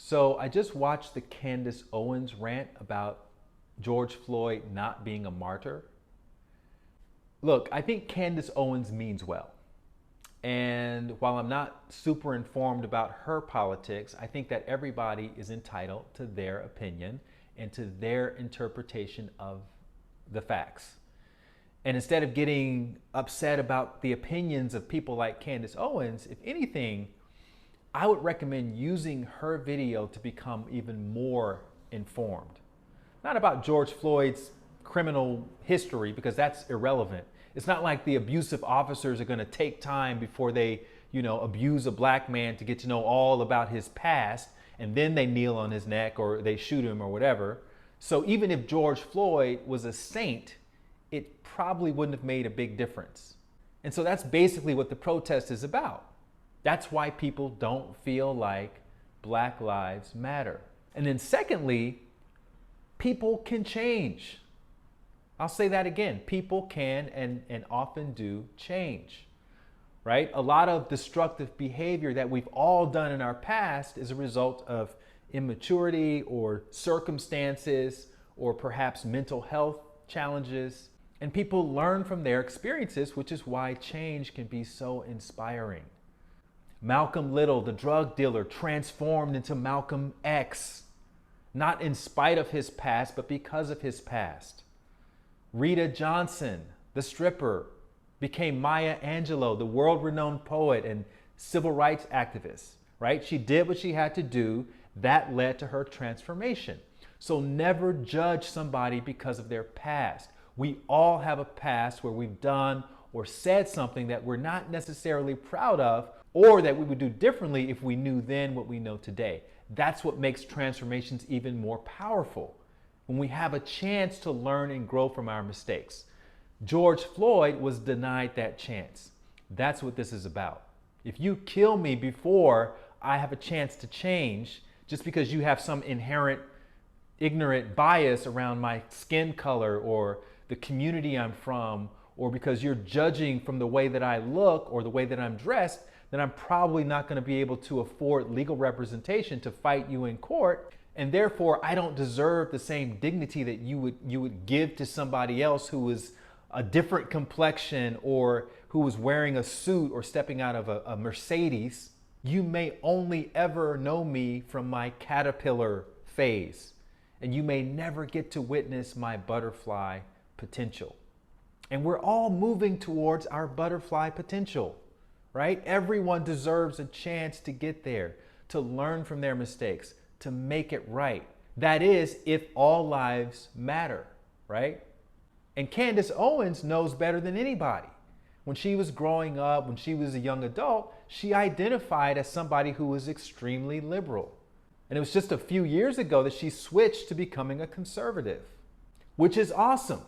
So I just watched the Candace Owens rant about George Floyd not being a martyr. Look, I think Candace Owens means well. And while I'm not super informed about her politics, I think that everybody is entitled to their opinion and to their interpretation of the facts. And instead of getting upset about the opinions of people like Candace Owens, if anything, I would recommend using her video to become even more informed. Not about George Floyd's criminal history, because that's irrelevant. It's not like the abusive officers are going to take time before they, abuse a black man to get to know all about his past, and then they kneel on his neck or they shoot him or whatever. So even if George Floyd was a saint, it probably wouldn't have made a big difference. And so that's basically what the protest is about. That's why people don't feel like Black Lives Matter. And then secondly, people can change. I'll say that again. People can and often do change, right? A lot of destructive behavior that we've all done in our past is a result of immaturity or circumstances or perhaps mental health challenges. And people learn from their experiences, which is why change can be so inspiring. Malcolm Little, the drug dealer, transformed into Malcolm X, not in spite of his past, but because of his past. Rita Johnson, the stripper, became Maya Angelou, the world-renowned poet and civil rights activist, right? She did what she had to do. That led to her transformation. So never judge somebody because of their past. We all have a past where we've done or said something that we're not necessarily proud of, or that we would do differently if we knew then what we know today. That's what makes transformations even more powerful, when we have a chance to learn and grow from our mistakes. George Floyd was denied that chance. That's what this is about. If you kill me before I have a chance to change, just because you have some inherent ignorant bias around my skin color or the community I'm from, or because you're judging from the way that I look or the way that I'm dressed, then I'm probably not going to be able to afford legal representation to fight you in court. And therefore, I don't deserve the same dignity that you would give to somebody else who was a different complexion or who was wearing a suit or stepping out of a Mercedes. You may only ever know me from my caterpillar phase, and you may never get to witness my butterfly potential. And we're all moving towards our butterfly potential, right? Everyone deserves a chance to get there, to learn from their mistakes, to make it right. That is, if all lives matter, right? And Candace Owens knows better than anybody. When she was growing up, when she was a young adult, she identified as somebody who was extremely liberal. And it was just a few years ago that she switched to becoming a conservative, which is awesome,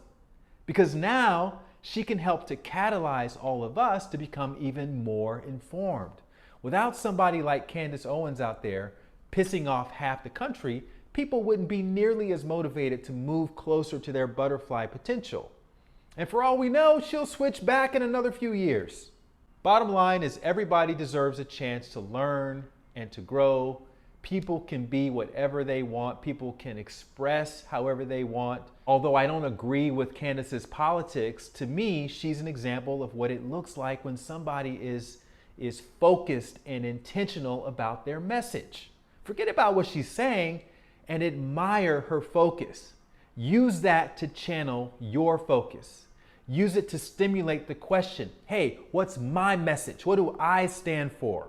because now she can help to catalyze all of us to become even more informed. Without somebody like Candace Owens out there pissing off half the country, people wouldn't be nearly as motivated to move closer to their butterfly potential. And for all we know, she'll switch back in another few years. Bottom line is, everybody deserves a chance to learn and to grow. People can be whatever they want. People can express however they want. Although I don't agree with Candace's politics, to me, she's an example of what it looks like when somebody is focused and intentional about their message. Forget about what she's saying and admire her focus. Use that to channel your focus. Use it to stimulate the question, hey, what's my message? What do I stand for?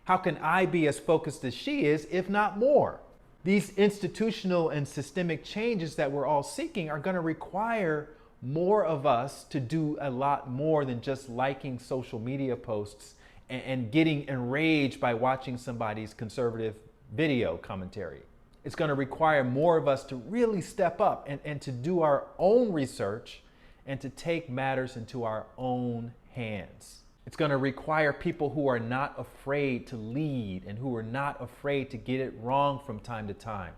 How can I be as focused as she is, if not more? These institutional and systemic changes that we're all seeking are going to require more of us to do a lot more than just liking social media posts and getting enraged by watching somebody's conservative video commentary. It's going to require more of us to really step up and to do our own research and to take matters into our own hands. It's going to require people who are not afraid to lead and who are not afraid to get it wrong from time to time.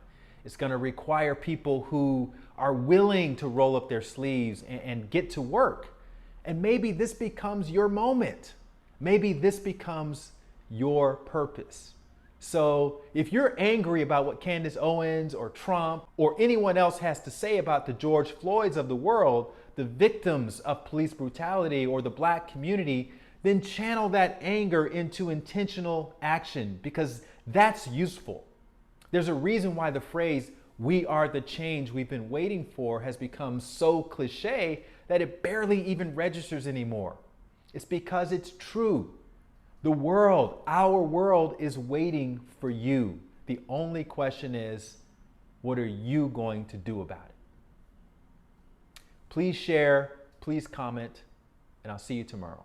It's going to require people who are willing to roll up their sleeves and get to work. And maybe this becomes your moment. Maybe this becomes your purpose. So if you're angry about what Candace Owens or Trump or anyone else has to say about the George Floyds of the world, the victims of police brutality or the black community, then channel that anger into intentional action, because that's useful. There's a reason why the phrase, "we are the change we've been waiting for," has become so cliche that it barely even registers anymore. It's because it's true. The world, our world, is waiting for you. The only question is, what are you going to do about it? Please share, please comment, and I'll see you tomorrow.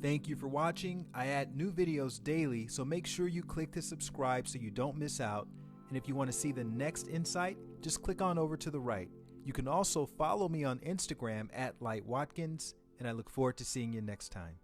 Thank you for watching. I add new videos daily, so make sure you click to subscribe so you don't miss out. And if you want to see the next insight, just click on over to the right. You can also follow me on Instagram @LightWatkins, and I look forward to seeing you next time.